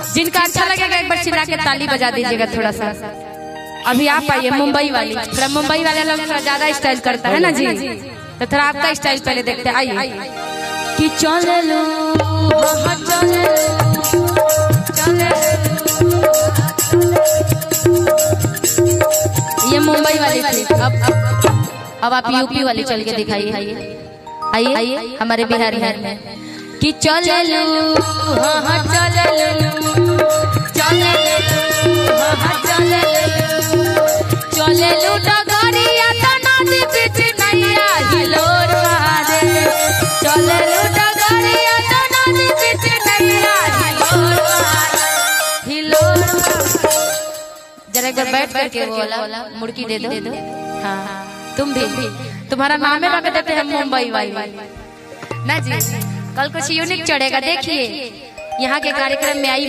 जिनका अच्छा लगेगा एक बार चिल्ला के ताली बजा दीजिएगा थोड़ा सा। अभी आप आइए मुंबई वाली, थोड़ा मुंबई वाले लोग थोड़ा ज्यादा स्टाइल करता है ना जी, तो थोड़ा आपका स्टाइल पहले देखते हैं। आइए कि चले लो ये मुंबई वाली थी। अब आप यूपी वाली चल के दिखाइए। आइए आइए हमारे बिहार में कि चले लो चले लो डगरिया तो नदी बीच नैया हिलोर मारे, चले लो डगरिया तो नदी बीच नैया हिलोर मारे, हिलोर। जरा एक बार बैठ करके बोला मुड़की दे दो। हाँ तुम भी, तुम्हारा नाम है रख देते हैं मुंबई वाली ना जी। कल कुछ यूनिक चढ़ेगा, देखिए यहाँ के कार्यक्रम में आई